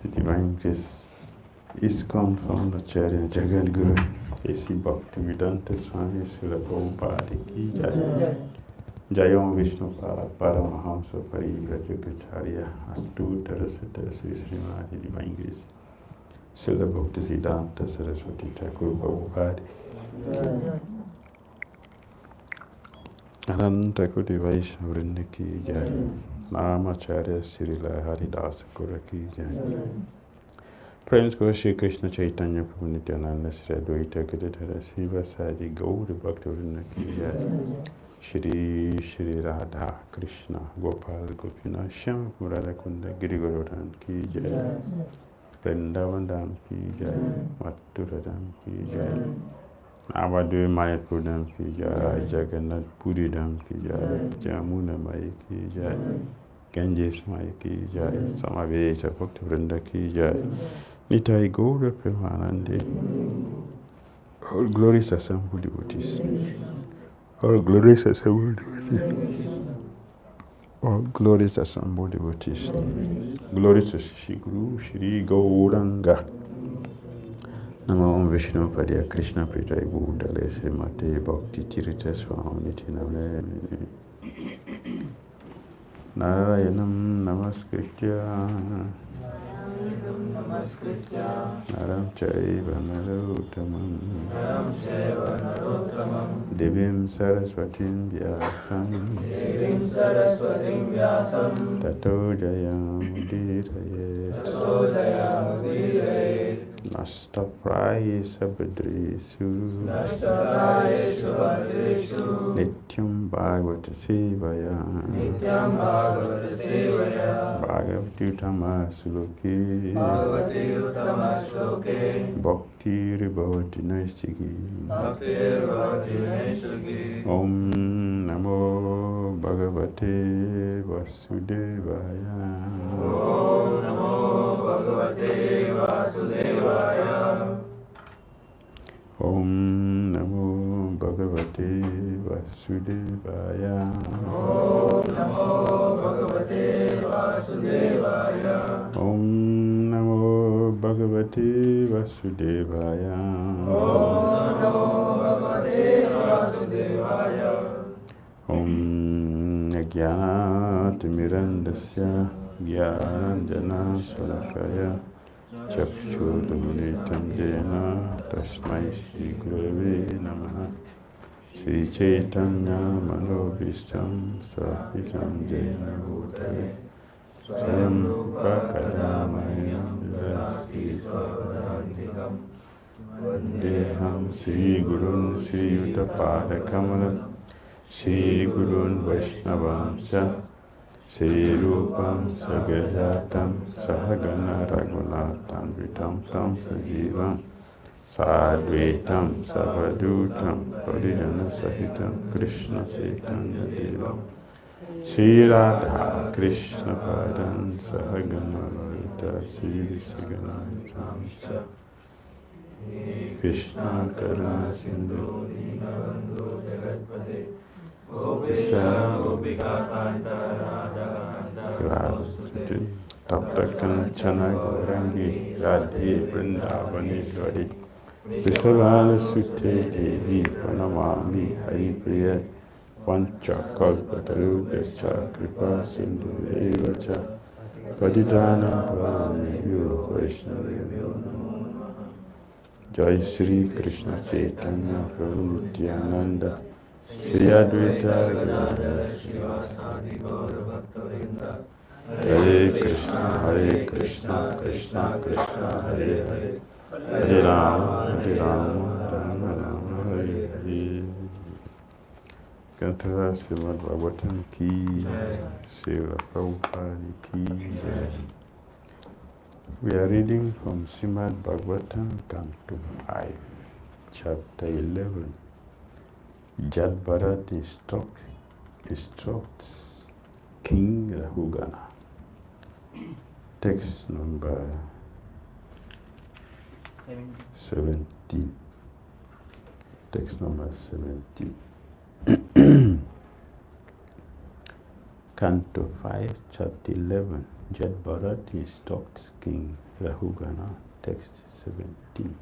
The Divine Grace ISKCON Founder Jagadguru A.C. Bhakti Dhira Swami Srila Prabhupada Ki Jai. Jayam Vishnu Paramahamsa Parivrajagacharya Astuta Rasita Sri Srimati Divine Grace. Srila Bhaktisiddhanta Saraswati Thakur Prabhupada. Ananta Koti Vaishnava Vrinda ki jai. Namacharya Srila Haridasa Kura ki jai. Friends, go Shri Krishna Chaitanya Prabhu Nityananda Shri Advaita Gadadhara Srivasadi Gauri Bhakta Vrinda ki jai. Shri Shri Radha Krishna Gopal Gopina Shyam Murada Kunda Giri Govardhan ki jai. Vrindavan Dham ki jai. Mathura Dham ki jai. Navadvipa Mayapur Dham ki jai. Jagannath Puri Dham ki jai. Jamuna Mai ki jai. Ganges Mai ki jai. Samaveta Bhakta Vrinda ki jai. Nitai Gaura Premanande. All glorious assembled devotees. All glorious assembled devotees. All glorious assembled devotees. Glory to Shri Guru Shri Gauranga. Namo Om Vishnu Padya Krishna Pritai Bhutale Srimate Bhakti Dhira Damodara Swami Nityananda. Narayanam Namaskritya Naram Chaiva Narottamam Devim Saraswatim Vyasam Tato Jayam Udiraye Nastaprai Sabadresu Nityam Bhagavata Sevaya Bhagavati Uttama Suloke Bhakti Ribhavati Naistiki Om Namo Bhagavate Vasudevaya Om Namo Bhagavate Vasudevaya Om Namo Bhagavate Vasudevaya Om Namo Bhagavate Vasudevaya Om Namo Bhagavate Vasudevaya Om Namo Bhagavate Vasudevaya Om Jnanatirmirandasya Jnananjana Salakaya Chakshurumritam Jena Tasmai Shri Gurave Namaha Shri Chaitanya Manobhistam Sahitam Jena Bhutale Swayam Rupa Kadamayam Vyasi Svavadantikam Vandeham Shri Gurun Shri Yuttapada Kamala Shri Gurun Vaishnavam Cha Shri Rupam Sagajatam Sahagana Raghunatam Vitam Tam Sajivam Sadvaitam Savadutam Parijana Sahitam Krishna Chaitanya Devam Shri Radha Krishna Padam Sahagana Lalita Shri Saganam Krishna Karuna Sindhu Dinabandhu Jagatpate Gopisa Gopika Kanta Radha Tapta Kanchana Gaurangi Radhe Vrindavaneshwari Visavala Sute Devi Pranamami Haripriya Pancha Kalpatarubhascha Kripa Sindhu Evacha Paditana Pavanebhyo Vaishnavebhyo Namo Namaha Jai Shri Krishna Chaitanya Prabhu Nityananda Shri Advaita Gadadhara Srivasadi Gaura Bhaktavinda Hare Krishna, Krishna Krishna, Hare Hare, Hare Rama, Rama Rama, Hare Hare. Cantara Srimad Bhagavatam ki, Srila Prabhupada ki jai. We are reading from Srimad Bhagavatam, Canto 5, Chapter 11. Jad Bharat instructs King Rahugana. Text number 17. Text number 17. Canto 5, Chapter 11. Jad Bharat instructs King Rahugana. Text 17.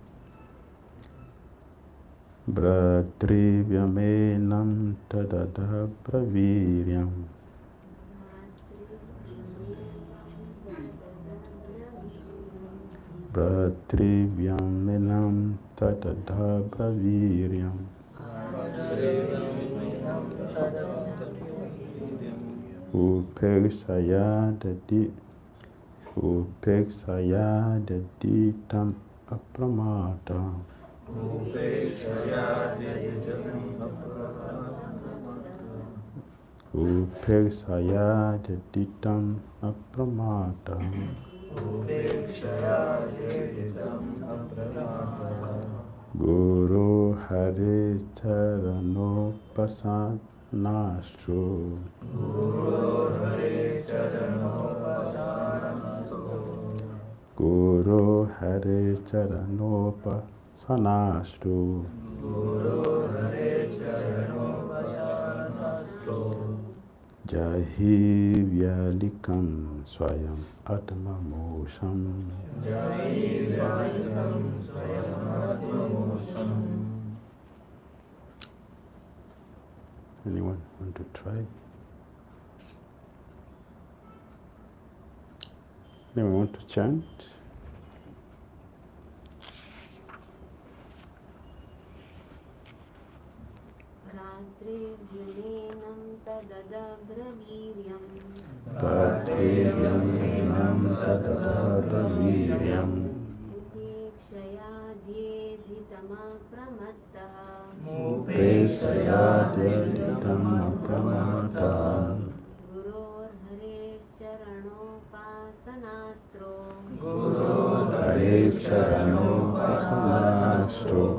Bhratrivyamenam tadada praviryam Bratrivyam Melam Tatadha Braviryam Upekshaya Dadi Tam Apramata Upekshaya Dadi Tam Apramata Guru Hare Charano Pasanastro Guru Hare Charano Pasanastro Jahi Vyalikam Swayam Atma Mosham Anyone want to try? Anyone want to chant? Pratrivyam tadadabraviryam Pratrivyam tadadabraviryam Upekshayadhyaditam Guror Hare Charanopasanaastro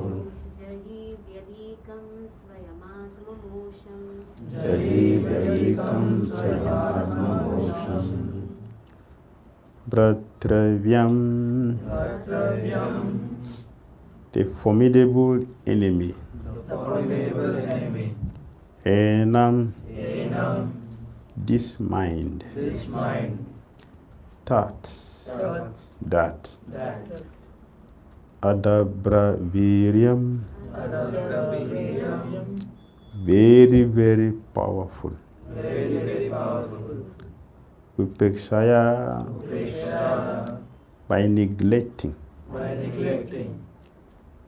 Jahi Vyadikam Swayamatmamosham Bratravyam, the formidable enemy. Enam, this mind. That. Adabraviryam, very, very powerful. Upekshaya, by neglecting.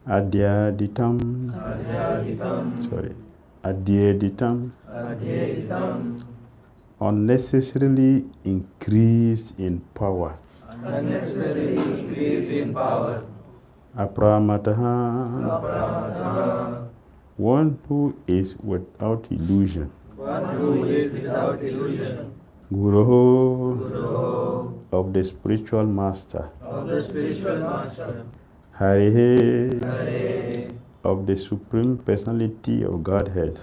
Adyaditam, unnecessarily increased in power. Apramataha, one who is without illusion. Guru, of the spiritual master. Hare, of the Supreme Personality of Godhead.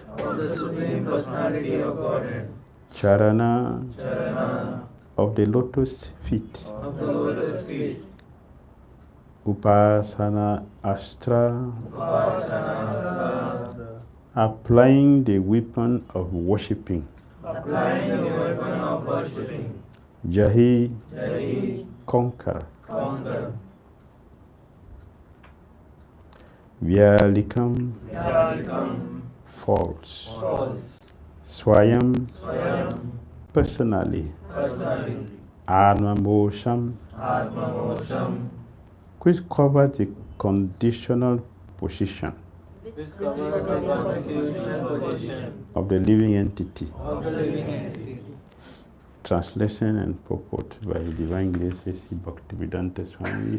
Charana, of the lotus feet. Upasana Astra, applying the weapon of worshipping. Jahi, conquer. Vyalikam, false. Swayam, personally. Atmamosham, which covers the conditional position of the living entity. Translation and purport by Divine Grace A.C. Bhakti Dhira Swami.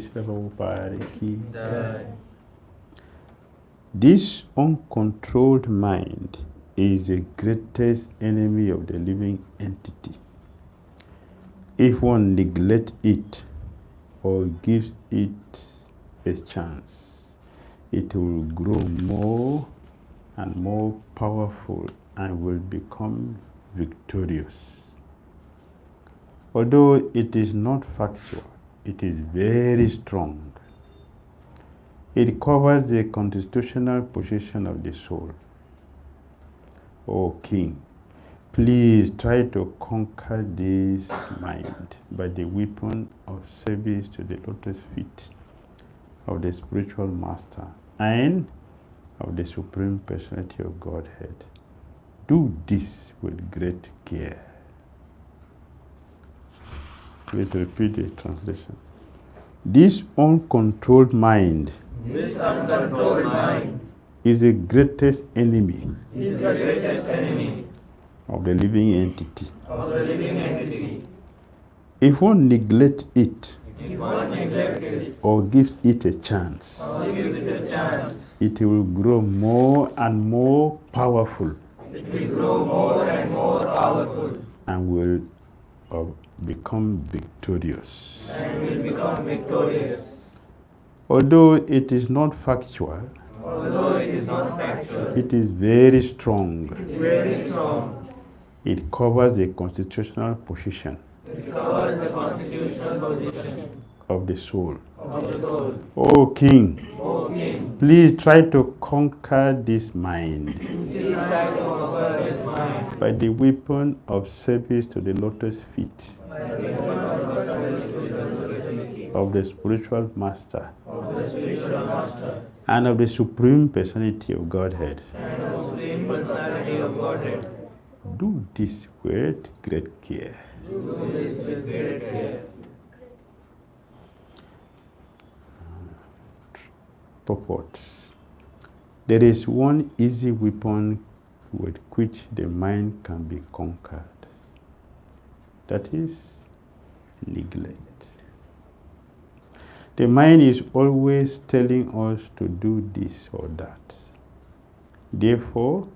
This uncontrolled mind is the greatest enemy of the living entity. If one neglects it or gives it a chance, it will grow more and more powerful and will become victorious. Although it is not factual, it is very strong. It covers the constitutional position of the soul. O King, please try to conquer this mind by the weapon of service to the lotus feet of the spiritual master and of the Supreme Personality of Godhead. Do this with great care. Please repeat the translation. This uncontrolled mind This uncontrolled mind is the greatest enemy is the greatest enemy of the living entity. of the living entity. If one neglects it If one neglects it or gives it a chance, or gives it a chance, it will grow more and more powerful it will grow more and more powerful and will become victorious. and will become victorious. Although it is not factual, Although it is not factual, it is very strong. it is very strong. It covers the constitutional position It covers the constitutional position of the soul. of the soul. O King, O King, please try to conquer this mind please try to conquer this mind by the weapon of service to the lotus feet by the weapon of service to the Lord of the spiritual master of the spiritual master and of the supreme personality of Godhead. and the supreme personality of Godhead. Do this with great care. Do this with great care. Purport. There is one easy weapon with which the mind can be conquered. That is neglect. The mind is always telling us to do this or that. Therefore,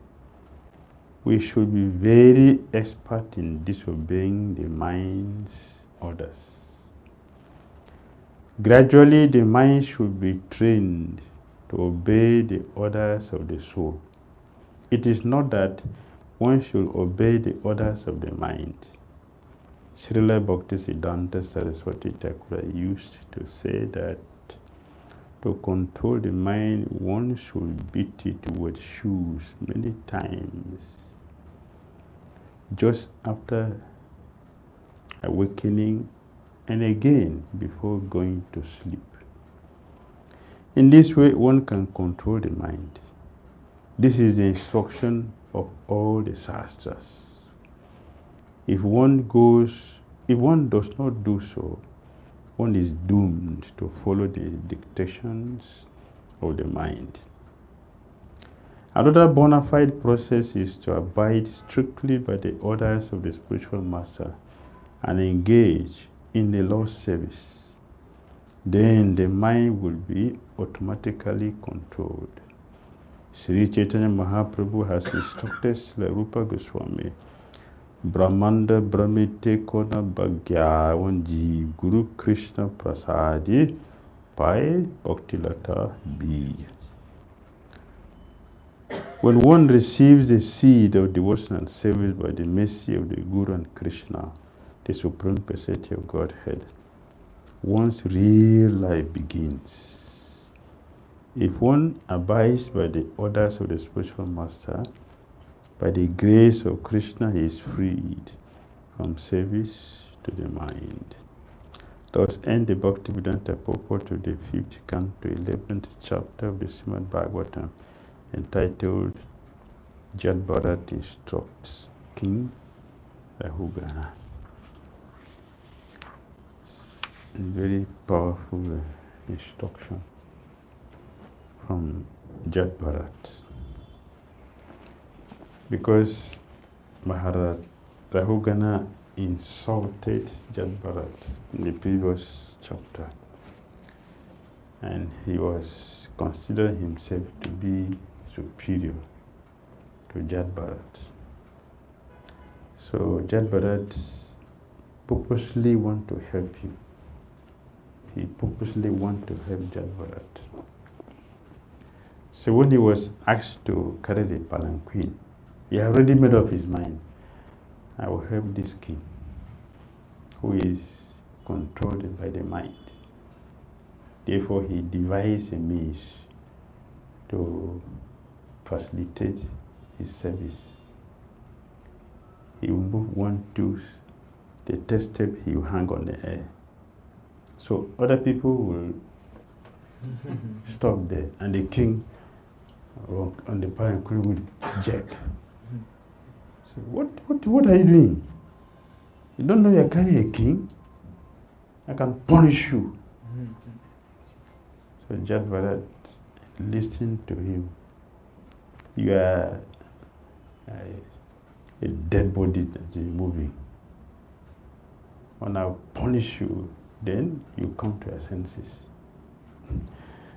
we should be very expert in disobeying the mind's orders. Gradually, the mind should be trained to obey the orders of the soul. It is not that one should obey the orders of the mind. Srila Bhaktisiddhanta Saraswati Thakur used to say that to control the mind, one should beat it with shoes many times, just after awakening and again before going to sleep. In this way, one can control the mind. This is the instruction of all the Shastras. If one does not do so, one is doomed to follow the dictations of the mind. Another bona fide process is to abide strictly by the orders of the spiritual master and engage in the Lord's service. Then the mind will be automatically controlled. Sri Chaitanya Mahaprabhu has instructed Srila Rupa Goswami, Brahmanda Brahmite Kona Bhagyavanji Guru Krishna Prasadi Pai Bhaktilata B. When one receives the seed of devotional service by the mercy of the Guru and Krishna, the Supreme Personality of Godhead, one's real life begins. If one abides by the orders of the spiritual master, by the grace of Krishna, he is freed from service to the mind. Thus end the Bhaktivedanta purport to the 5th canto, 11th chapter of the Srimad Bhagavatam, entitled Jad Bharat Instructs King Rahugana. Very powerful instruction from Jad Bharat. Because Maharaj Rahugana insulted Jad Bharat in the previous chapter, and he was considering himself to be superior to Jad Bharat. So Jad Bharat purposely want to help him. He purposely want to help Jad Bharat. So when he was asked to carry the palanquin, he had already made up his mind. I will help this king who is controlled by the mind. Therefore, he devised a means to facilitate his service. He will move one tooth, the third step he will hang on the air. So other people will stop there, and the king on the palanquin will jerk. So what are you doing? You don't know you're carrying a king? I can punish you. So Jat Bharat listened to him. You are a dead body that is moving. When I punish you, then you come to your senses.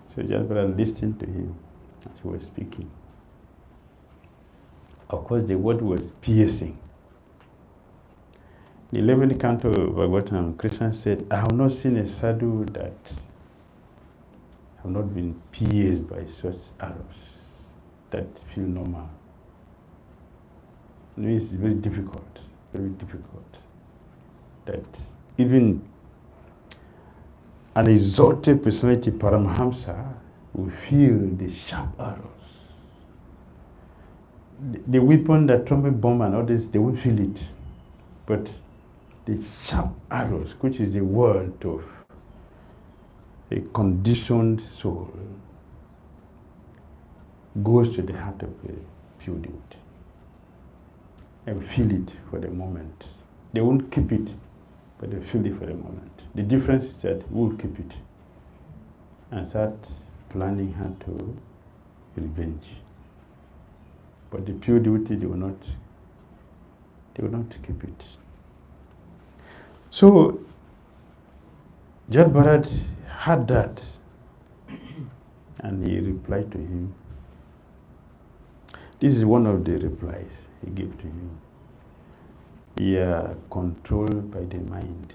So Jat Bharat listened to him as he was speaking. Of course, the word was piercing. The 11th canto of Bhagavatam, Krishna said, I have not seen a sadhu that have not been pierced by such arrows that feel normal. It means it's very difficult, that even an exalted personality, Paramahamsa, will feel the sharp arrows. The weapon, the trumpet bomb and all this, they won't feel it. But the sharp arrows, which is the word of a conditioned soul, goes to the heart of a pure devotee. And feel it for the moment. They won't keep it, but they feel it for the moment. The difference is that we'll keep it and start planning how to revenge. But the pure devotee, they will not keep it. So Jat Bharat had that, and he replied to him. This is one of the replies he gave to him. You are controlled by the mind.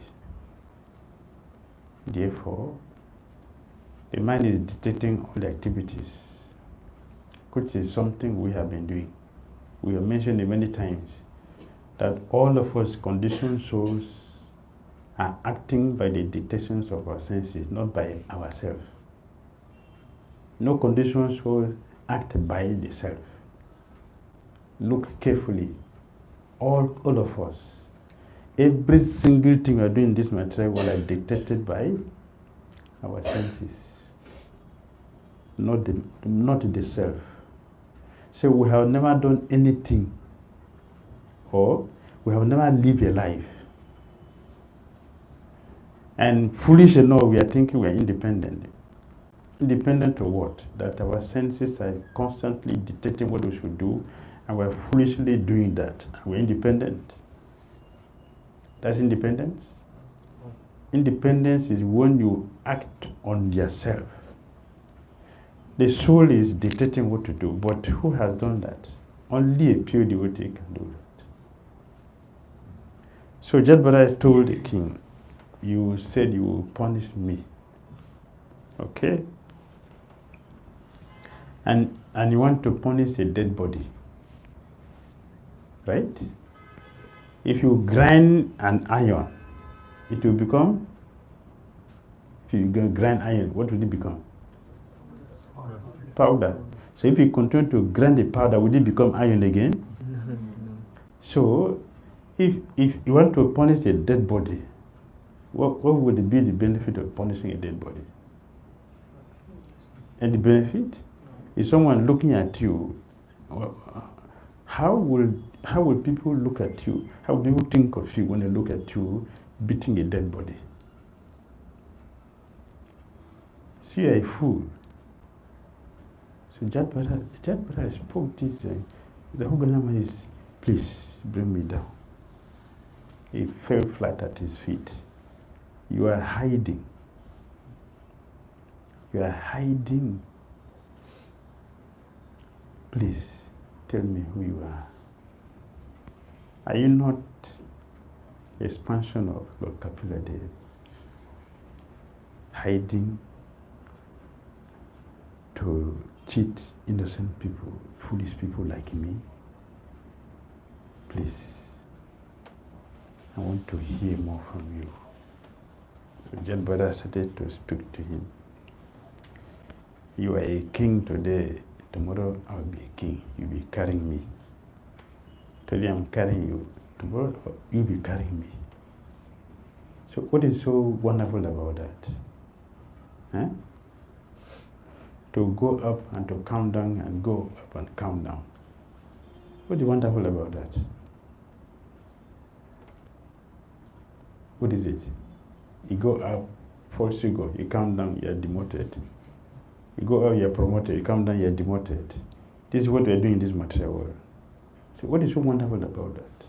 Therefore, the mind is dictating all the activities, which is something we have been doing. We have mentioned it many times that all of us conditioned souls are acting by the dictations of our senses, not by ourselves. No conditioned soul act by the self. Look carefully. All of us. Every single thing we are doing in this material world are dictated by our senses, not the self. So we have never done anything, or we have never lived a life. And foolish enough, we are thinking we are independent. Independent of what? That our senses are constantly dictating what we should do, and we're foolishly doing that. We're independent. That's independence? Independence is when you act on yourself. The soul is dictating what to do, but who has done that? Only a pure devotee can do that. So Jat Bharat told the king, you said you will punish me. Okay? And you want to punish a dead body. Right? If you grind an iron, it will become, if you grind iron, what will it become? Powder. So if you continue to grind the powder, will it become iron again? No. So if you want to punish a dead body, what would be the benefit of punishing a dead body? And the benefit is someone looking at you. How will people look at you? How will people think of you when they look at you beating a dead body? So you are a fool. So Jat Bharat spoke this. The Hoganama is, please bring me down. He fell flat at his feet. You are hiding. You are hiding. Please tell me who you are. Are you not expansion of Lord Kapila Dev? Hiding to cheat innocent people, foolish people like me? Please, I want to hear more from you. So Jat Bharat started to speak to him. You are a king today. Tomorrow I will be a king. You'll be carrying me. Today I'm carrying you. Tomorrow you'll be carrying me. So what is so wonderful about that? Huh? To go up and to come down and go up and come down. What is wonderful about that? What is it? You go up, first you go, you come down, you are demoted. You go out, you're promoted. You come down, you're demoted. This is what we're doing in this material world. So what is so wonderful about that?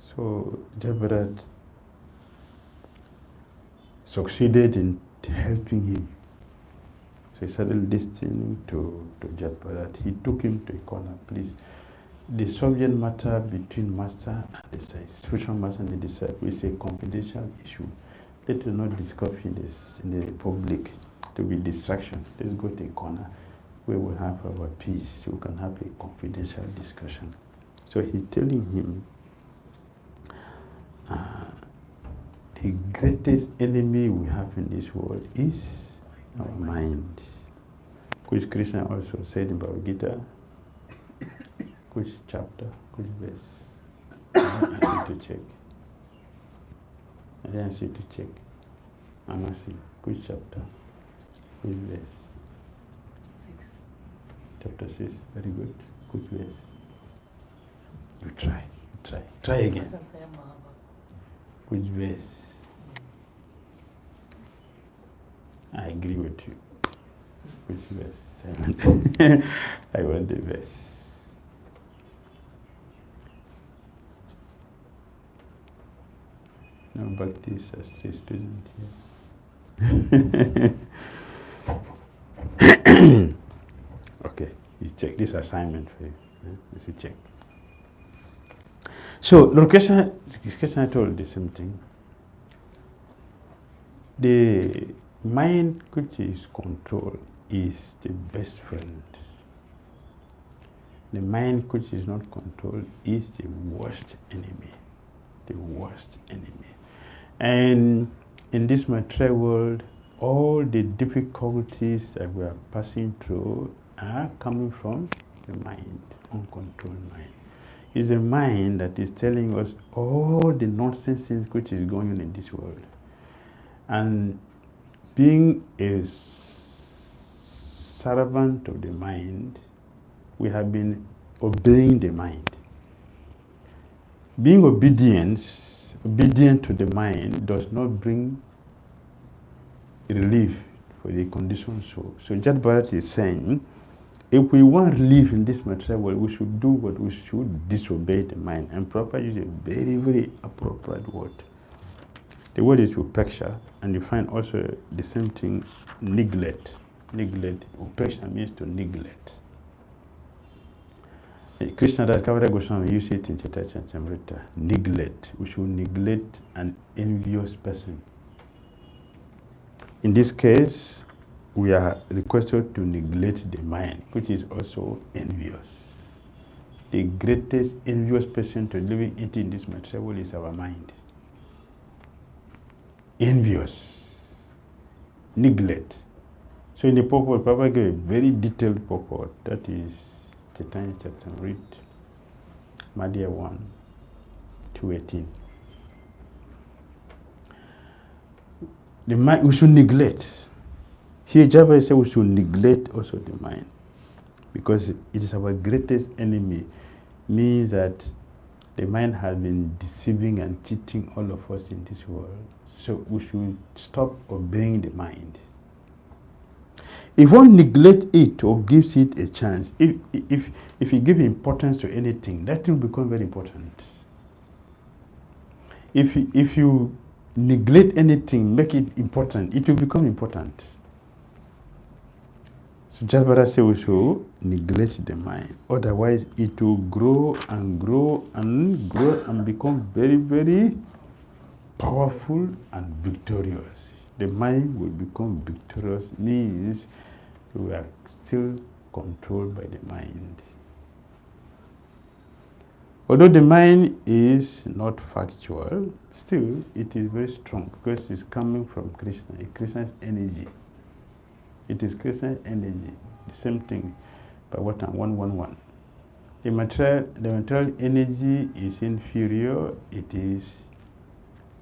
So Jabbarat succeeded in helping him. So he started listening to Jabbarat. He took him to a corner. Please, the subject matter between master and the spiritual master and the disciple is a confidential issue. Let us not discuss in the public to be distraction. Let's go to a corner where we have our peace, so we can have a confidential discussion. So he's telling him, the greatest enemy we have in this world is our mind, which Krishna also said in Bhagavad Gita. Which chapter, which verse? I need to check. I ask you to check. I'm asking, which chapter, which verse? 6. Chapter 6, very good. Which verse? You try again. Which verse? I agree with you. Which verse? I want the verse. No Bhakti Shastri student here. Okay, you check this assignment for you. Let's check. So Lord Krishna told the same thing. The mind which is controlled is the best friend. The mind which is not controlled is the worst enemy. The worst enemy. And in this material world, all the difficulties that we are passing through are coming from the mind, uncontrolled mind. It's the mind that is telling us all the nonsense which is going on in this world. And being a servant of the mind, we have been obeying the mind. Being obedient to the mind does not bring relief for the conditioned soul. So Jagannath Bhavan is saying, if we want relief in this material world, we should do what we should, disobey the mind. And Prabhupada uses a very, very appropriate word. The word is upeksha, and you find also the same thing, neglect. Neglect. Upeksha means to neglect. Krishna Das Kaviraj Goswami used it in Chaitanya Charitamrita. Neglect. We should neglect an envious person. In this case, we are requested to neglect the mind, which is also envious. The greatest envious person to living in this material world is our mind. Envious. Neglect. So in the purport, Prabhupada gave a very detailed purport. That is Chaitanya Charitamrita, Madhya 1, 218. The mind, we should neglect. Here, Jabba said we should neglect also the mind, because it is our greatest enemy. Means that the mind has been deceiving and cheating all of us in this world. So we should stop obeying the mind. If one neglects it or gives it a chance, if you give importance to anything, that will become very important. If you neglect anything, make it important, it will become important. So Jabara says we should neglect the mind. Otherwise, it will grow and grow and grow and become very, very powerful and victorious. The mind will become victorious, means we are still controlled by the mind. Although the mind is not factual, still it is very strong because it's coming from Krishna, Krishna's energy. It is Krishna's energy, the same thing, by what I'm 111. The material energy is inferior, it is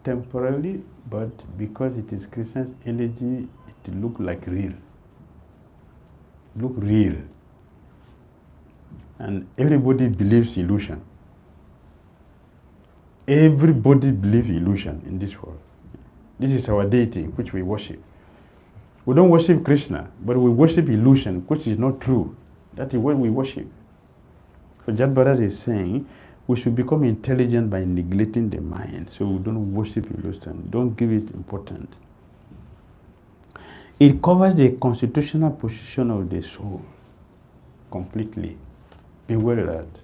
temporarily, but because it is Krishna's energy, it looks like real. Look real. And everybody believes illusion. Everybody believes illusion in this world. This is our deity which we worship. We don't worship Krishna, but we worship illusion, which is not true. That is what we worship. So Jadbharat is saying we should become intelligent by neglecting the mind, so we don't worship illusion, don't give it importance. It covers the constitutional position of the soul completely. Beware of that.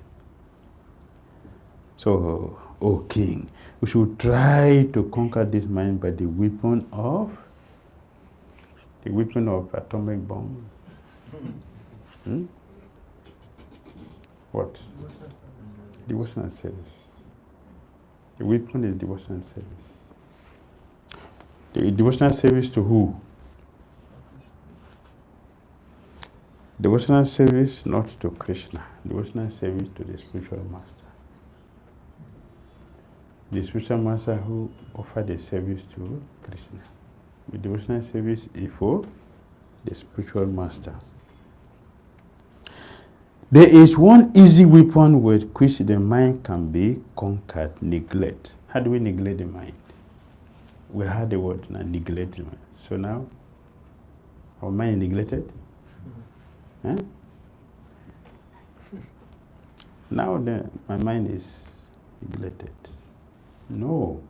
So, O King, we should try to conquer this mind by the weapon of atomic bomb. What? Devotional service. The weapon is devotional service. The devotional service to who? Devotional service not to Krishna. Devotional service to the spiritual master. The spiritual master who offered the service to Krishna. The devotional service is for the spiritual master. There is one easy weapon with which the mind can be conquered: neglect. How do we neglect the mind? We heard the word now, neglect the mind. So now, our mind is neglected? Huh? Now my mind is neglected. No.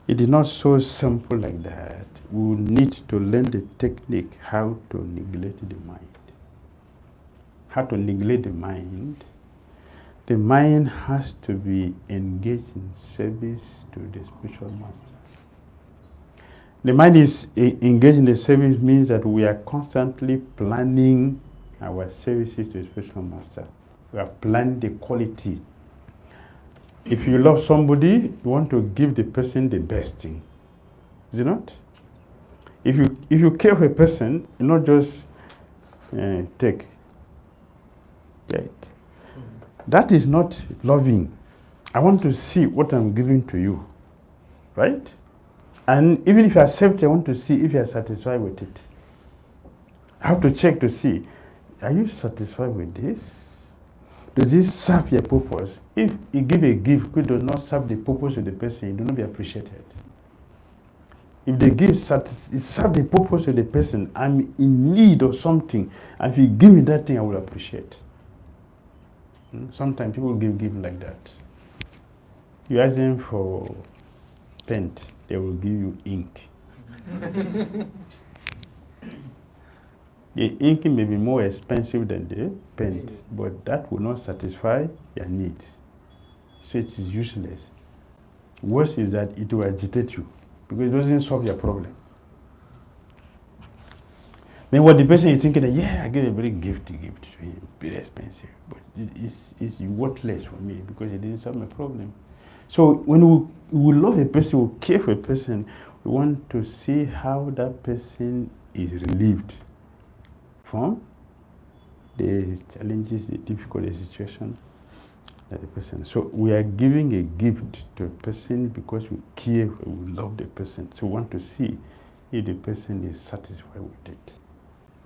It is not so simple like that. We need to learn the technique how to neglect the mind. How to neglect the mind. The mind has to be engaged in service to the spiritual master. The mind is engaged in the service means that we are constantly planning our services to the spiritual master. We are planning the quality. If you love somebody, you want to give the person the best thing. Is it not? If you care for a person, you not just take. That is not loving. I want to see what I'm giving to you. Right? And even if you accept, I want to see if you are satisfied with it. I have to check to see, are you satisfied with this? Does this serve your purpose? If you give a gift which does not serve the purpose of the person, it will not be appreciated. If the gift serves the purpose of the person, I'm in need of something, and if you give me that thing, I will appreciate. Sometimes people give like that. You ask them for paint, they will give you ink. The ink may be more expensive than the paint, but that will not satisfy your needs. So it is useless. Worse is that it will agitate you because it doesn't solve your problem. Then what the person is thinking that, yeah, I gave a very gift to him, very expensive, but it's worthless for me because it didn't solve my problem. So when we love a person, we care for a person, we want to see how that person is relieved from the challenges, the difficult situation that the person. So we are giving a gift to a person because we care, we love the person. So we want to see if the person is satisfied with it.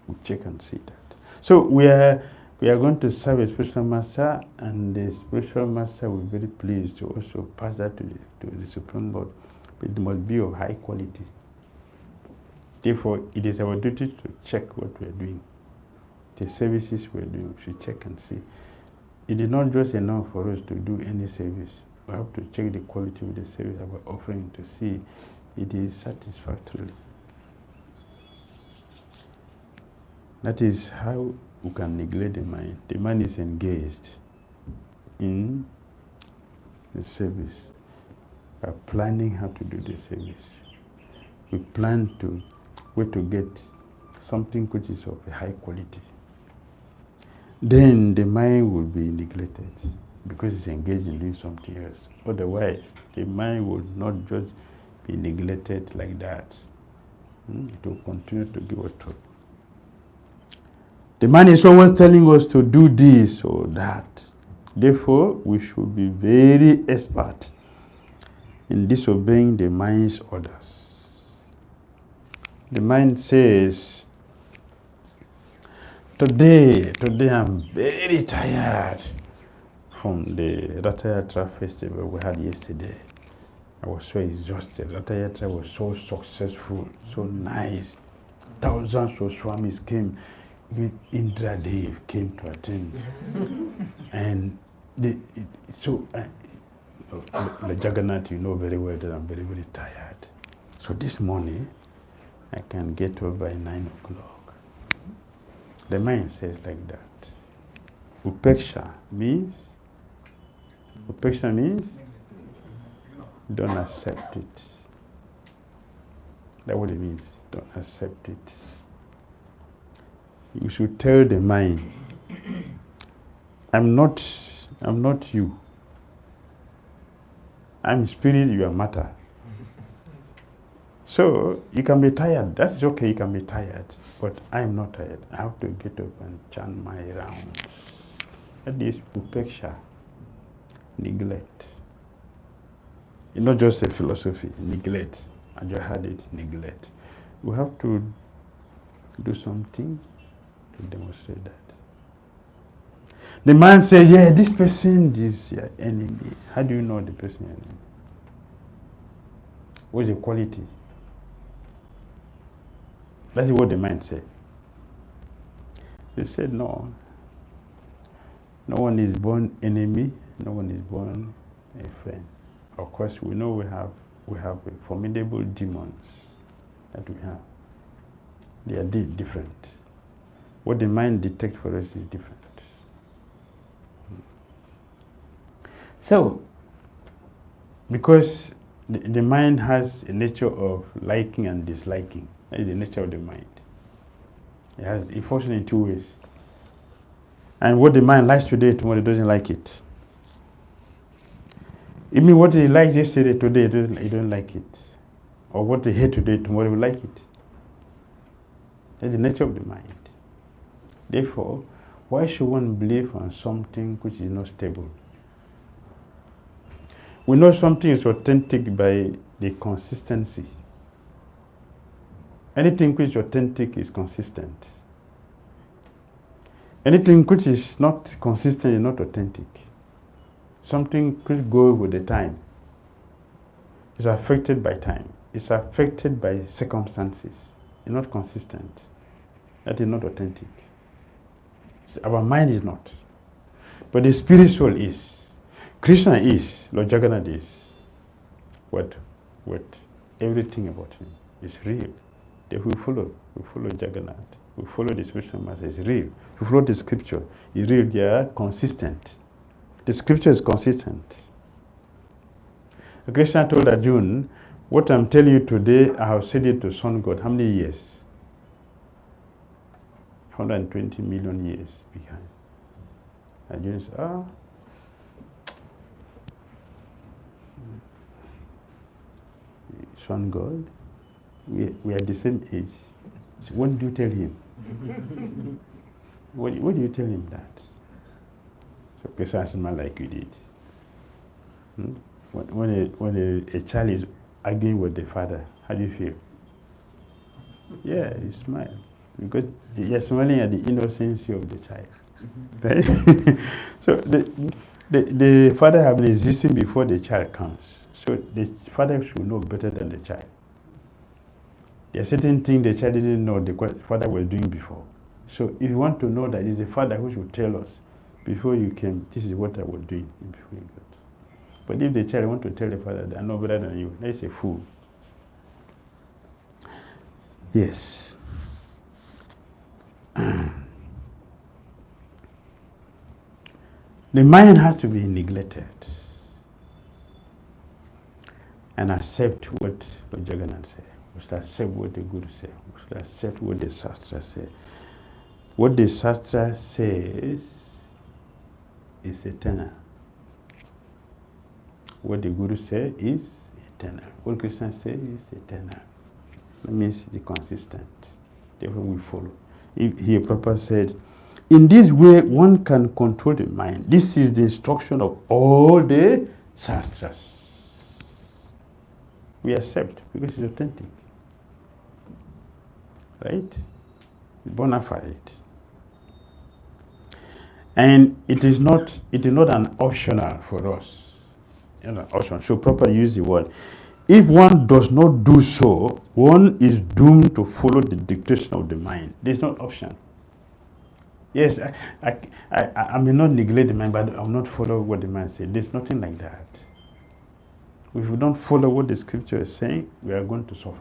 We check and see that. So we are going to serve a spiritual master, and the spiritual master will be very pleased to also pass that to the Supreme Lord. But it must be of high quality. Therefore, it is our duty to check what we are doing. The services we are doing, we should check and see. It is not just enough for us to do any service. We have to check the quality of the service that we're offering to see it is satisfactory. That is how we can neglect the mind. The mind is engaged in the service. We are planning how to do the service. We plan where to get something which is of a high quality. Then the mind will be neglected because it's engaged in doing something else. Otherwise, the mind will not just be neglected like that. It will continue to give us trouble. The mind is always telling us to do this or that. Therefore, we should be very expert in disobeying the mind's orders. The mind says, today I'm very tired from the Ratha Yatra festival we had yesterday. I was so exhausted. Ratayatra was so successful, so nice. Thousands of Swamis came. Indra Dev came to attend. And the Jagannath, you know very well that I'm very, very tired. So this morning, I can get up by 9 o'clock. The mind says like that. Upeksha means don't accept it. That's what it means. Don't accept it. You should tell the mind, I'm not you. I'm spirit, you are matter. So you can be tired. That's okay, you can be tired. But I'm not tired. I have to get up and chant my rounds. That is upeksha, neglect. It's not just a philosophy, neglect. I just had it, neglect. We have to do something to demonstrate that. The man says, yeah, this person is your enemy. How do you know the person is your enemy? What's the quality? That's what the man said. He said, no. No one is born enemy. No one is born a friend. Of course, we know we have formidable demons that we have. They are different. What the mind detects for us is different. So, because the mind has a nature of liking and disliking. That is the nature of the mind. It functions in two ways. And what the mind likes today, tomorrow it doesn't like it. Even what he liked yesterday, today he don't like it. Or what he hate today, tomorrow he will like it. That's the nature of the mind. Therefore, why should one believe on something which is not stable? We know something is authentic by the consistency. Anything which is authentic is consistent. Anything which is not consistent is not authentic. Something which goes with the time is affected by time. It's affected by circumstances. It's not consistent. That is not authentic. So our mind is not. But the spiritual is. Krishna is, Lord Jagannath is. What everything about him is real. If we follow Jagannath, we follow the spiritual master, it's real. If we follow the scripture, it's real, they are consistent. The scripture is consistent. Krishna told Arjuna, what I'm telling you today, I have said it to Son God. How many years? 120 million years behind. Arjuna said, Son God, we are the same age. So what do you tell him? What do you tell him that? So Krishna answered like you did. When a child is arguing with the father, how do you feel? Yeah, you smile. Because you're smiling at the innocency of the child. Right? So the father has been existing before the child comes. So the father should know better than the child. There are certain things the child didn't know the father was doing before. So if you want to know that it's the father who should tell us, before you came, this is what I was doing before you got. But if the child wants to tell the father that I know better than you, that's a fool. Yes. The mind has to be neglected and accept what Lord Jagannath said. We should accept what the Guru said. We should accept what the Shastra said. What the Shastra says is eternal. What the Guru said is eternal. What Krishna said is eternal. That means the consistent. Therefore we follow. Here Prabhupada said, in this way one can control the mind. This is the instruction of all the Shastras. We accept because it's authentic. Right? Bona fide. And it is not an optional for us. option. So properly use the word. If one does not do so, one is doomed to follow the dictation of the mind. There's no option. Yes, I may not neglect the mind, but I will not follow what the mind says. There's nothing like that. If we don't follow what the scripture is saying, we are going to suffer.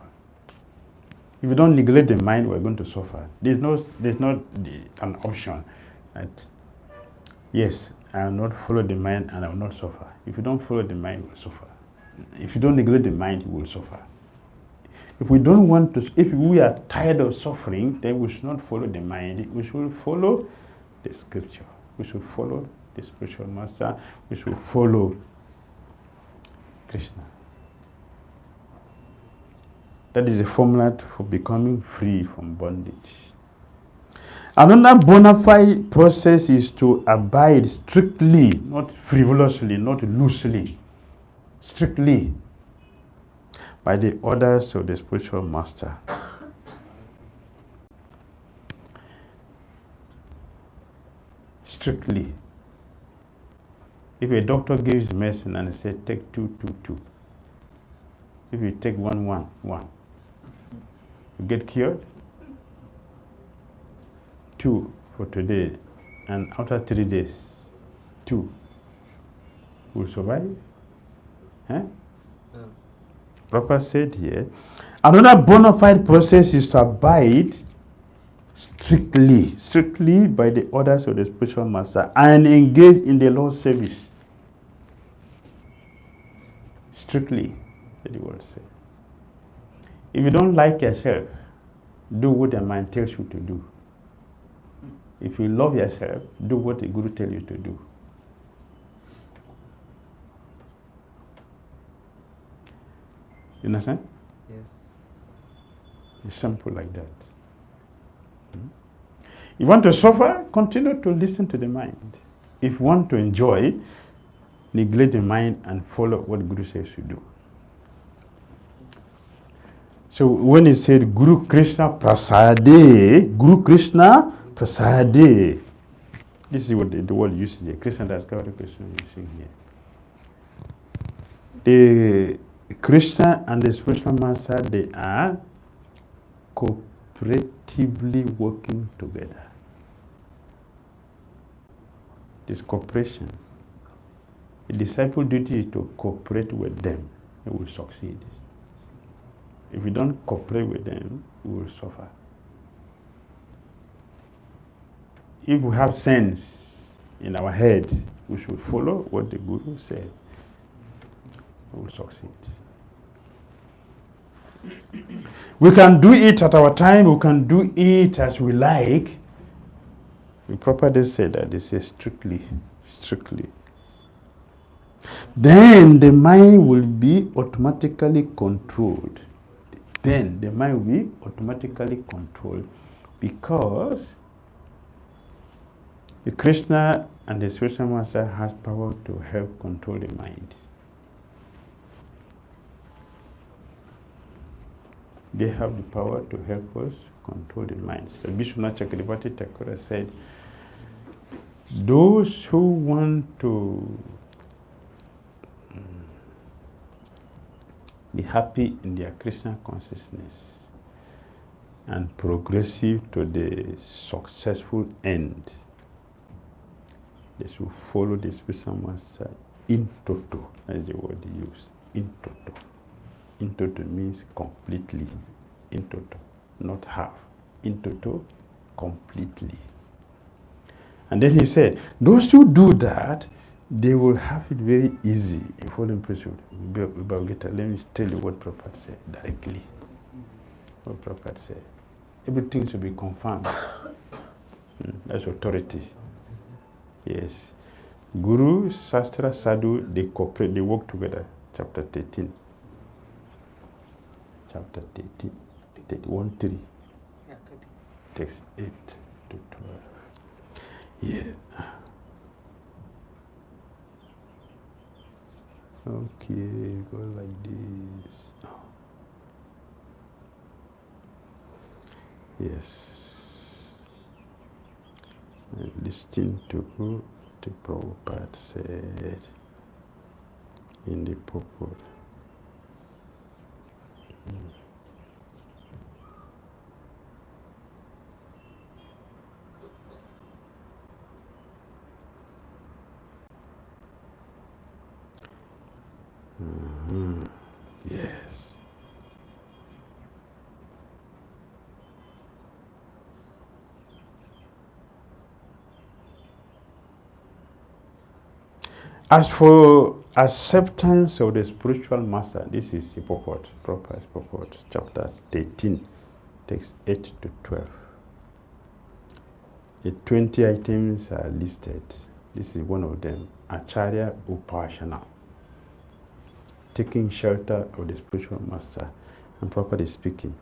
If you don't neglect the mind, we are going to suffer. There's not an option that, yes, I will not follow the mind and I will not suffer. If you don't follow the mind, you will suffer. If you don't neglect the mind, you will suffer. If we don't want to, if we are tired of suffering, then we should not follow the mind. We should follow the scripture. We should follow the spiritual master. We should follow Krishna. That is a formula for becoming free from bondage. Another bona fide process is to abide strictly, not frivolously, not loosely, strictly by the orders of the spiritual master. Strictly. If a doctor gives medicine and says take 2, 2, 2, if you take 1, 1, 1, you get cured. 2 for today, and after 3 days, 2 will survive. Huh? Prabhupada said here, another bona fide process is to abide strictly by the orders of the spiritual master and engage in the Lord's service. Strictly, the word says. If you don't like yourself, do what the mind tells you to do. If you love yourself, do what the Guru tells you to do. You understand? Yes. It's simple like that. You want to suffer? Continue to listen to the mind. If you want to enjoy, neglect the mind and follow what Guru says you do. So when he said Guru Krishna Prasade, Guru Krishna Prasade, this is what the word uses here. Krishna Das Gavada Krishna is using here. The Krishna and the spiritual master, they are cooperatively working together. This cooperation. The disciple duty is to cooperate with them. They will succeed. If we don't cooperate with them, we will suffer. If we have sense in our head, we should follow what the Guru said. We will succeed. We can do it at our time, we can do it as we like. The Prabhupada said that, they say strictly. Then the mind will be automatically controlled. Because the Krishna and the spiritual master has power to help control the mind. They have the power to help us control the mind. So Vishwanath Chakravarti Thakur said, those who want to be happy in their Krishna consciousness and progressive to the successful end, they should follow the spiritual master in toto. That is the word he used. In toto. In toto means completely. In toto, not half. In toto, completely. And then he said, those who do that, they will have it very easy in following principle. Let me tell you what Prabhupada said directly. What Prabhupada said. Everything should be confirmed. That's authority. Yes. Guru, Shastra, Sadhu, they cooperate, they work together. Chapter 13. Chapter 13. 1-3. Text 8 to 12. Yeah. Okay, go like this. Yes. Listen to who the Prabhupada said. in the purport. Yes. As for acceptance of the spiritual master, this is the purport, proper purport, chapter 13, text 8 to 12. The 20 items are listed. This is one of them, Acharya Upashana, taking shelter of the spiritual master, and properly speaking.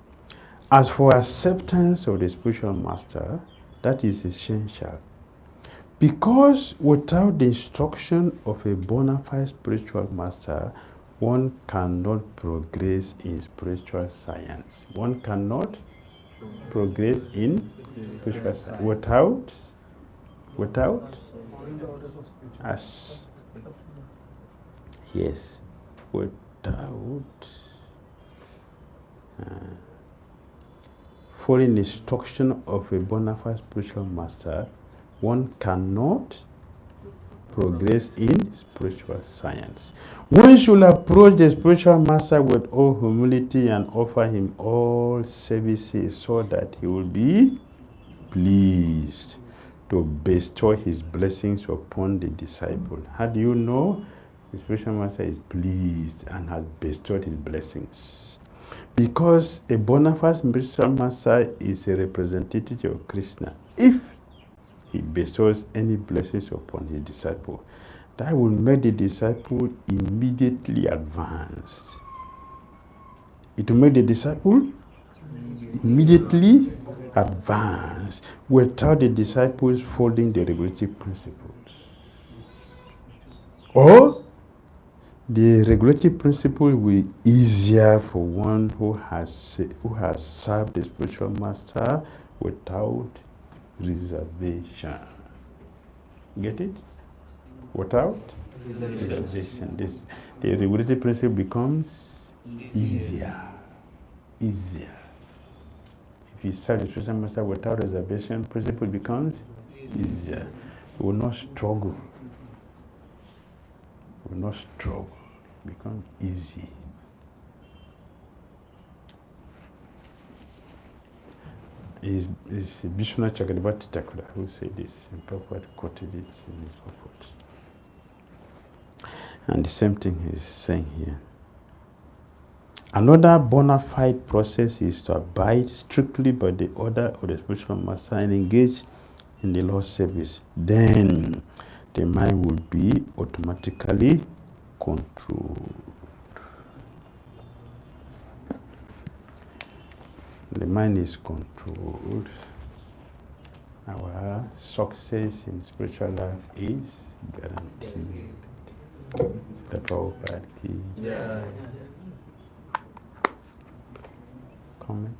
As for acceptance of the spiritual master, that is essential. Because without the instruction of a bona fide spiritual master, one cannot progress in spiritual science. One cannot progress in spiritual science without as yes, without following the instruction of a bona fide spiritual master, one cannot progress in spiritual science. One should approach the spiritual master with all humility and offer him all services so that he will be pleased to bestow his blessings upon the disciple. How do you know the spiritual master is pleased and has bestowed his blessings? Because a bona fide spiritual master is a representative of Krishna. If he bestows any blessings upon his disciple, that will make the disciple immediately advanced. It will make the disciple immediately advanced without the disciples following the regulative principles. Or the regulative principle will be easier for one who has served the spiritual master without reservation. Get it? Without reservation. The regulative principle becomes easier. Easier. If you serve the spiritual master without reservation, principle becomes easier. You will not struggle. You will not struggle. It becomes easy. Is Vishwanath Chakrabarti Thakur who said this, and Prabhupada quoted it in his purport. And the same thing he's saying here. Another bona fide process is to abide strictly by the order of the spiritual master and engage in the Lord's service. Then the mind will be automatically controlled. The mind is controlled. Our success in spiritual life is guaranteed. The Prabhupada ki. Yeah. Comment?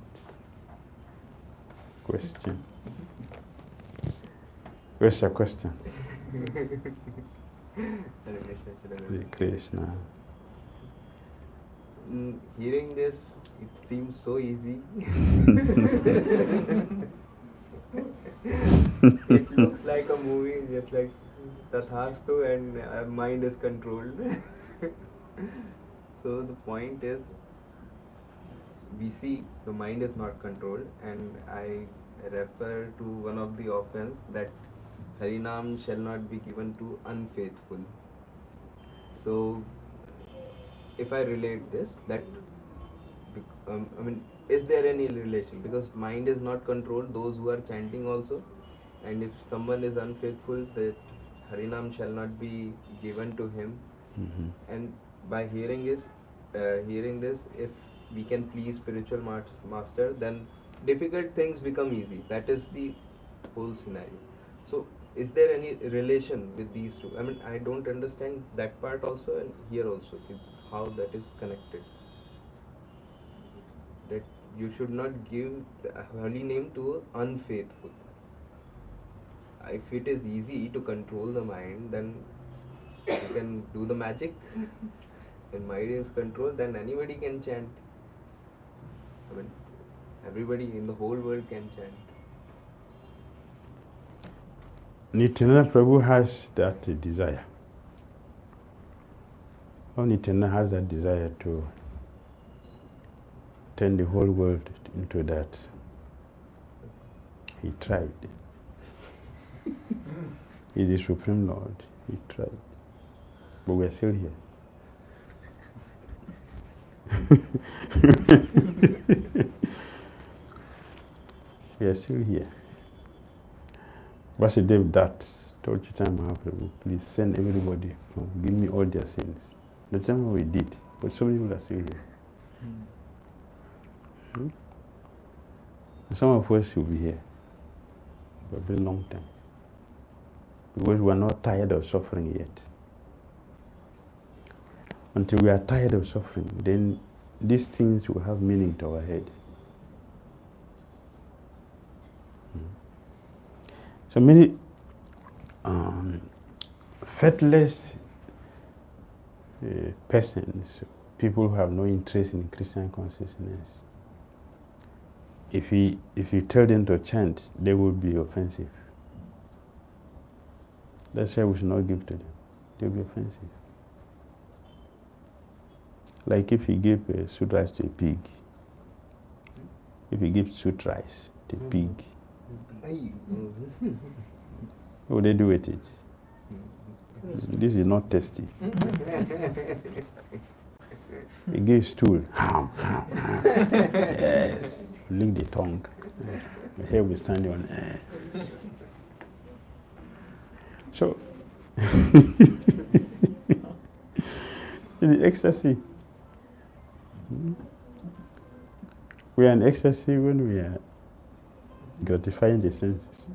Question? Where's your question? Hare Krishna. Hearing this, it seems so easy. It looks like a movie, just like Tathastu, and our mind is controlled. So the point is, we see the mind is not controlled, and I refer to one of the offense that Harinam shall not be given to unfaithful. So if I relate this, that is there any relation? Because mind is not controlled, those who are chanting also, and if someone is unfaithful, that Harinam shall not be given to him. Mm-hmm. And by hearing this, if we can please spiritual master, then difficult things become easy. That is the whole scenario. So is there any relation with these two? I don't understand that part also, and here also, how that is connected. That you should not give the holy name to unfaithful. If it is easy to control the mind, then you can do the magic. in Maidin's control, then anybody can chant. I mean, everybody in the whole world can chant. Nityananda Prabhu has that desire. Only Nityananda has that desire to turn the whole world into that. He tried. He's the Supreme Lord. He tried. But we're still here. We are still here. Vasudeva told Chaitanya Mahaprabhu, please send everybody home. Give me all their sins. That's not what we did. But so many people are still here. Some of us will be here for a very long time. Because we are not tired of suffering yet. Until we are tired of suffering, then these things will have meaning to our head. So many faithless persons, people who have no interest in Christian consciousness, if you tell them to chant, they will be offensive. That's why we should not give to them. They will be offensive. Like if you give sweet rice to a pig, if you give sweet rice to a pig, what would they do with it? This is not tasty. He gave stool. Yes. Lick the tongue. The hair will stand on. So, in the ecstasy, we are in ecstasy when we are gratifying the senses.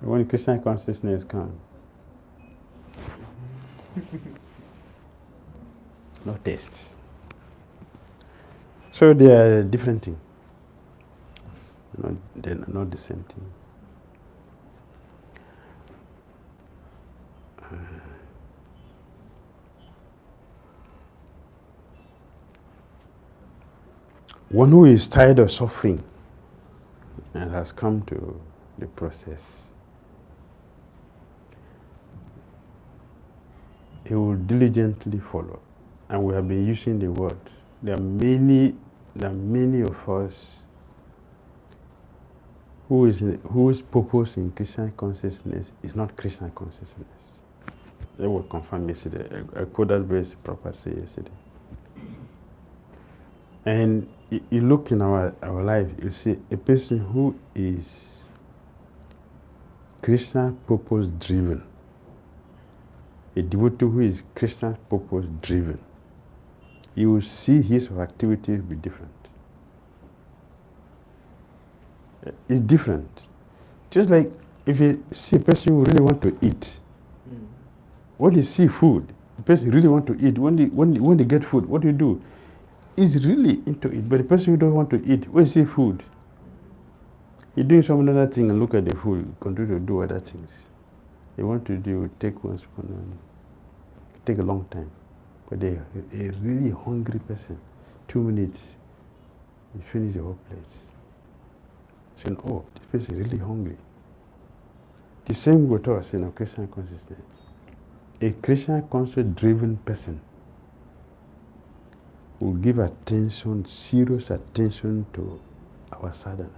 When Christian consciousness comes, no tastes. So they are different things. They're not the same thing. One who is tired of suffering and has come to the process, he will diligently follow. And we have been using the word. There are many of us whose purpose in Christian consciousness is not Christian consciousness. They will confirm yesterday. I quoted that verse properly yesterday. And you look in our life, you see a person who is Christian purpose driven, a devotee who is Christian purpose driven, you will see his activity be different. It's different. Just like if you see a person who really want to eat, when you see food, the person really want to eat. When they get food, what do? He's really into it. But the person who don't want to eat, when you see food, you're doing some other thing and look at the food, continue to do other things. They want to do, take one spoon and take a long time. But a really hungry person, 2 minutes, you finish the whole plate. Saying, oh, this person is really hungry. The same with us in our Christian consciousness. A Christian conscious driven person will give attention, serious attention to our sadhana.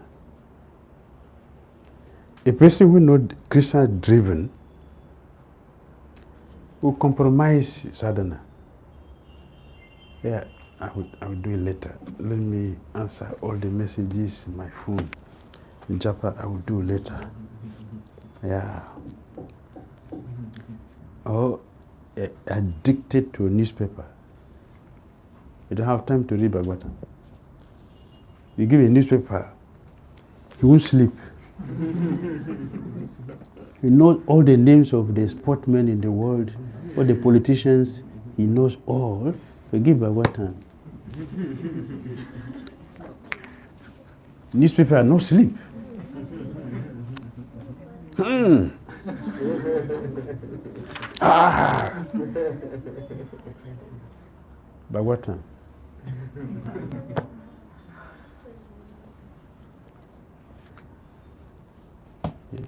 A person who is not Christian driven will compromise sadhana. Yeah, I will do it later. Let me answer all the messages in my phone. In Japa, I will do later. Yeah. Or addicted to a newspaper. You don't have time to read Bhagavatam. You give a newspaper, he won't sleep. He knows all the names of the sportsmen in the world, all the politicians, he knows all. You give Bhagavatam. Newspaper, no sleep. By what time? Yes.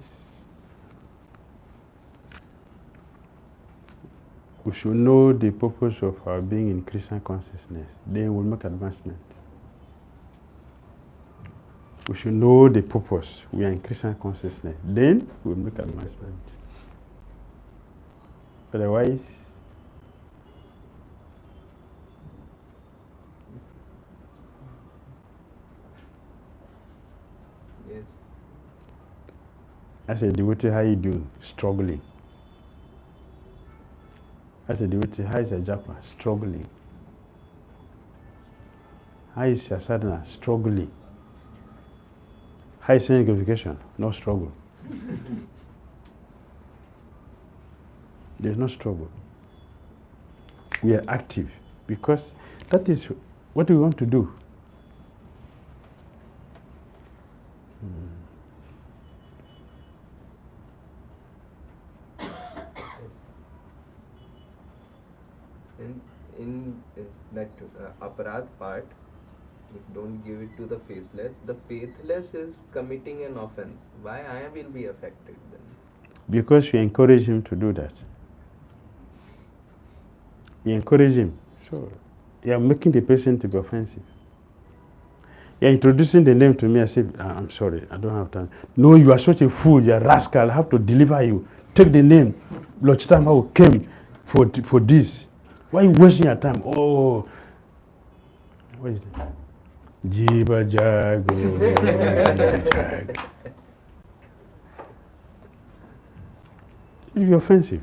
We should know the purpose of our being in Christian consciousness. Then we'll make advancement. We should know the purpose. We are in Christian consciousness. Then we'll make advancement. Otherwise, Yes. as a devotee, how you doing? Struggling. As a devotee, how is a japa? Struggling. How is your sadhana? Struggling. How is sanctification? No struggle. There's no struggle. We are active because that is what we want to do. In that aparad part, don't give it to the faithless. The faithless is committing an offense. Why I will be affected then? Because you encourage him to do that. You encourage him. So you are making the person to be offensive. You are introducing the name to me. I say, I'm sorry, I don't have time. No, you are such a fool. You are a rascal. I have to deliver you. Take the name. Lord Chitama came for this. Why are you wasting your time? Oh, what is it? Jiba Jago. It will be offensive.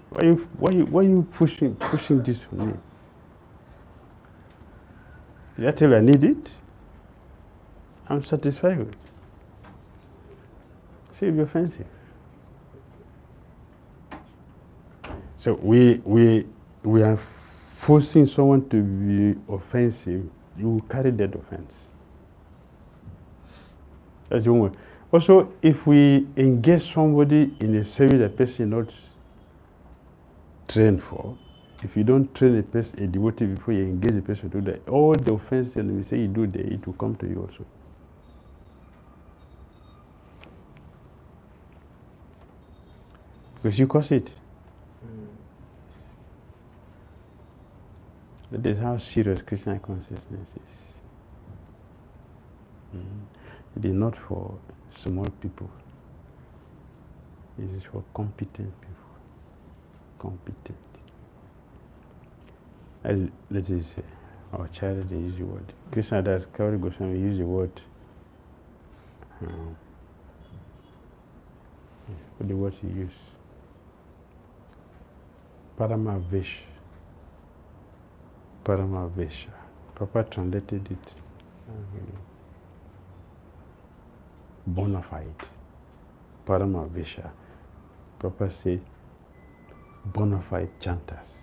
Why are you pushing this on me? Did I tell you I need it? I'm satisfied with it. See, it will be offensive. So we are forcing someone to be offensive. You will carry that offense. That's the one way. Also, if we engage somebody in a service that person is not trained for, if you don't train a person, a devotee, before you engage a person to do that, all the offenses and we say you do there, it will come to you also. Because you cause it. That is how serious Christian consciousness is. It is not for small people. It is for competent people. Competent. As let us say, our child, they use the word. Krishna Das Kauri Goswami use the word. What the word he use? Paramavesha. Paramavesha. Prabhupada translated it. Bona fide. Paramavesha. Prabhupada say bona fide chanters.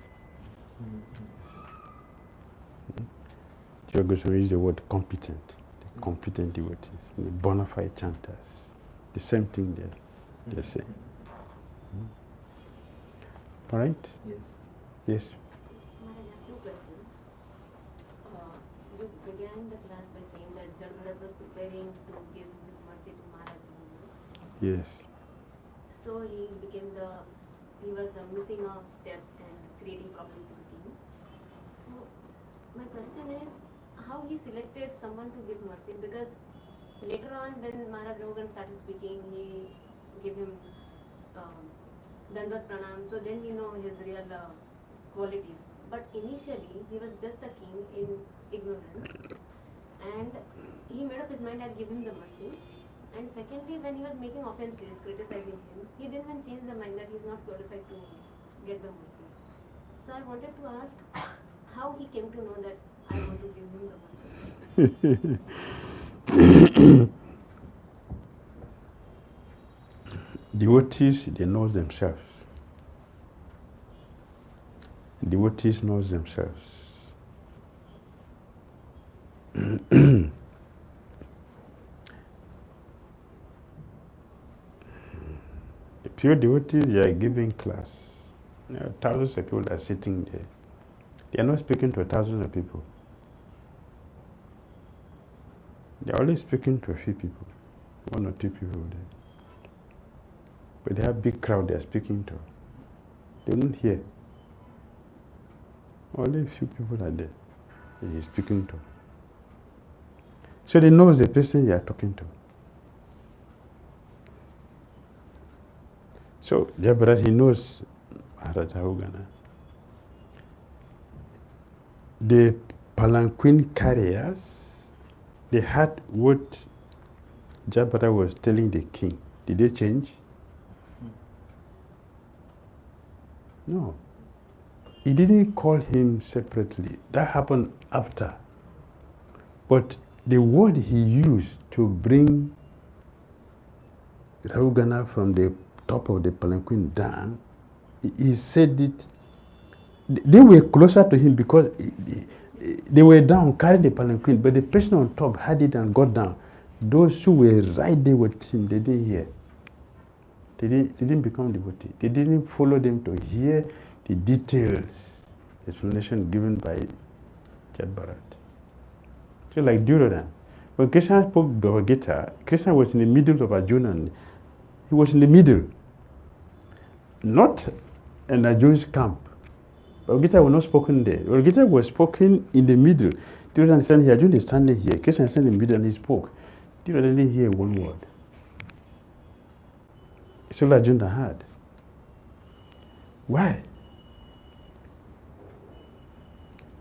Jiva Goswami use the word competent. The competent devotees. The bona fide chanters. The same thing they're saying. All right? Yes. Yes. Maharaj, I have two questions. You began the class by saying that Jagannath was preparing to give his mercy to Maharaj. Yes. So he was missing a step and creating problem to the team. So my question is, how he selected someone to give mercy? Because later on when Maharaj Rogan started speaking, he gave him Dandavat Pranam, so then we know his real qualities. But initially, he was just a king in ignorance, and he made up his mind, I'll give him the mercy. And secondly, when he was making offenses, criticizing him, he didn't even change the mind that he's not qualified to get the mercy. So I wanted to ask how he came to know that I want to give him the mercy. Devotees, they know themselves. Devotees know themselves. Pure devotees, they are giving class. Thousands of people are sitting there. They are not speaking to thousands of people. They are only speaking to a few people, 1 or 2 people there. But they have big crowd they are speaking to. They don't hear. Only a few people are there that he is speaking to. So they know the person you are talking to. So Jabbarat, he knows Maharaj Rahugana. The palanquin carriers, they heard what Jabbarat was telling the king. Did they change? No. He didn't call him separately. That happened after. But the word he used to bring Rahugana from the top of the palanquin down, he said it. They were closer to him because they were down carrying the palanquin, but the person on top had it and got down. Those who were right there with him, they didn't hear. They didn't become devotees. They didn't follow them to hear the details, explanation given by Jabbarat. So like Dhira, when Krishna spoke Bhagavad Gita, Krishna was in the middle of Arjuna. He was in the middle, not in Arjuna's camp. Bhagavad Gita was not spoken there. Bhagavad Gita was spoken in the middle. Dhira is standing here, Arjuna is standing here. Krishna is standing in the middle and he spoke. Dhira didn't hear one word. It's all Arjuna heard. Why?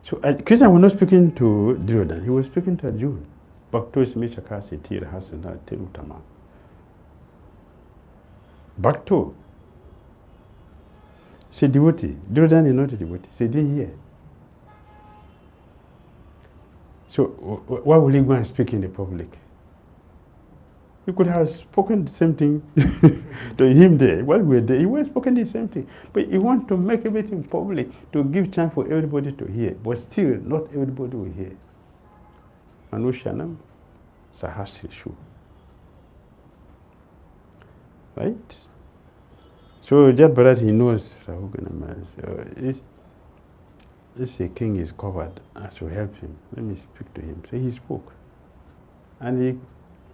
So Krishna was not speaking to Dhira, he was speaking to Arjuna. Bhakto ismi chakasi tira hasana tirutama. Bhakto. Say devotee. Dhira is not a devotee. Say didn't hear. So why will he go and speak in the public? He could have spoken the same thing to him there. While we were there, he was spoken the same thing. But he wants to make everything public to give chance for everybody to hear. But still, not everybody will hear. Manushanam sahasrishu. Right? So Jabbarat, he knows Rahugana. This king is covered. I should help him. Let me speak to him. So he spoke. And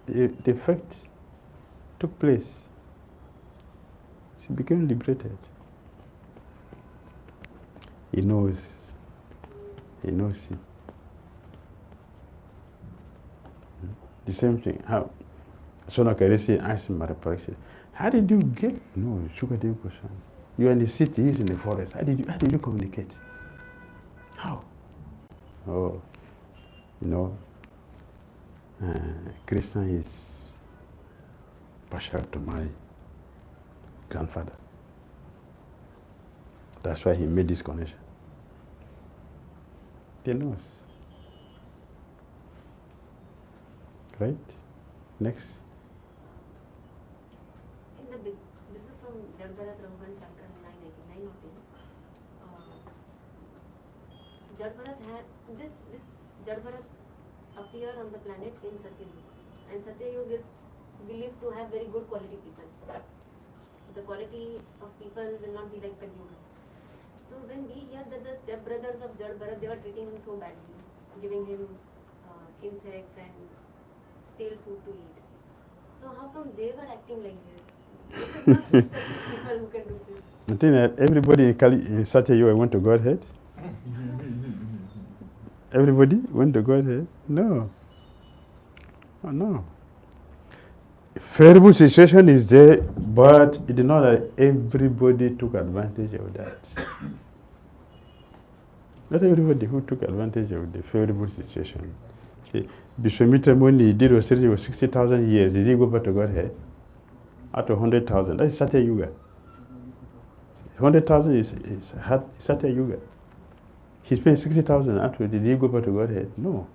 the effect took place. He became liberated. He knows him. The same thing. How Sonakaresi asked him Maraparisi, how did you get? No, Sukadev Goswami. You are in the city, he's in the forest. How did you communicate? How? Oh, Krishna is partial to my grandfather. That's why he made this connection. He knows. Right? Next. This is from Jagannath Bhavan, chapter 989 of him. Jagannath appeared on the planet in Satyayug, and Satyayug is believed to have very good quality people. The quality of people will not be like Kali-yuga. So when we hear that the stepbrothers of Jagannath, they were treating him so badly, giving him insects and stale food to eat. So how come they were acting like this? This is not certain people who can do this. I think that everybody in Satyayuga went to Godhead. Everybody went to Godhead? No. Oh, no. Favorable situation is there, but it is not that everybody took advantage of that. Not everybody who took advantage of the favorable situation. Vishwamitra Muni did was 60,000 years. Did he go back to Godhead? Out of 100,000. That is Satyayuga. 100,000 is Satyayuga. He spent 60,000 after. Did he go back to Godhead? No.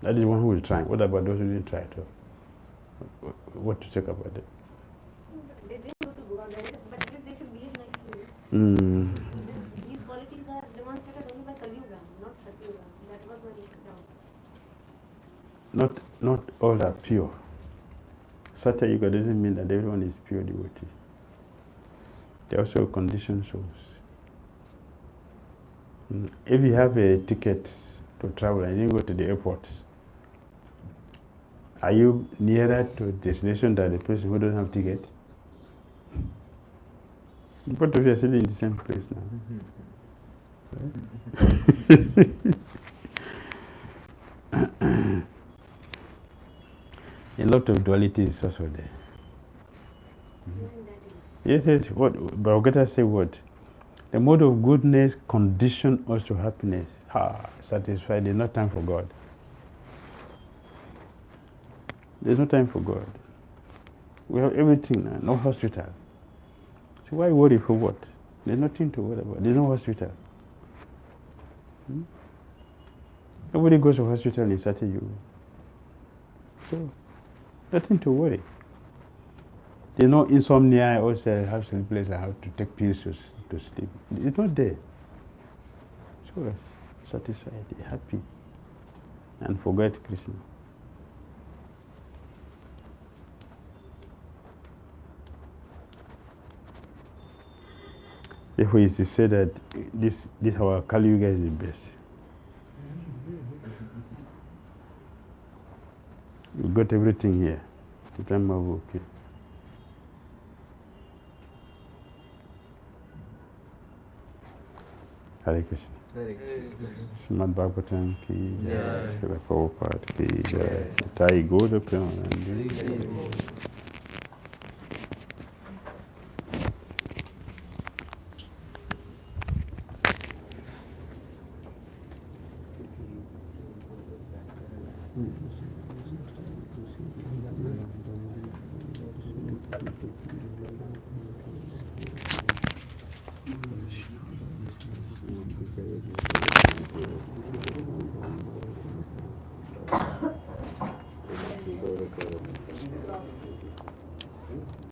That is one who is trying. What about those who didn't try to? What to check about it? They didn't go to Godhead, but they should behave nicely. These qualities are demonstrated only by Kali-yuga, not Satyayuga. That was my doubt. Not all are pure. Satyayuga doesn't mean that everyone is pure devotee. They are also conditioned souls. If you have a ticket to travel and you go to the airport, are you nearer to destination than the person who doesn't have ticket? Both of you are sitting in the same place now. A lot of duality is also there. Yes, yes. What Bhagavad say? What the mode of goodness condition us to happiness. Satisfied. There's no time for God. There's no time for God. We have everything now. No hospital. So why worry for what? There's nothing to worry about. There's no hospital. Nobody goes to hospital in Saturday. So nothing to worry. There's no insomnia. I also have some place I have to take pills to sleep. It's not there. So satisfied, happy, and forget Krishna. Therefore, is to say that this our Kali Yuga is the best. We got everything here. The time of okay. Hare Krishna. Hare Krishna. Srimad Bhagavatam ki jai. Jai. Srila Prabhupada ki jai. Tai Gauda Premanandi.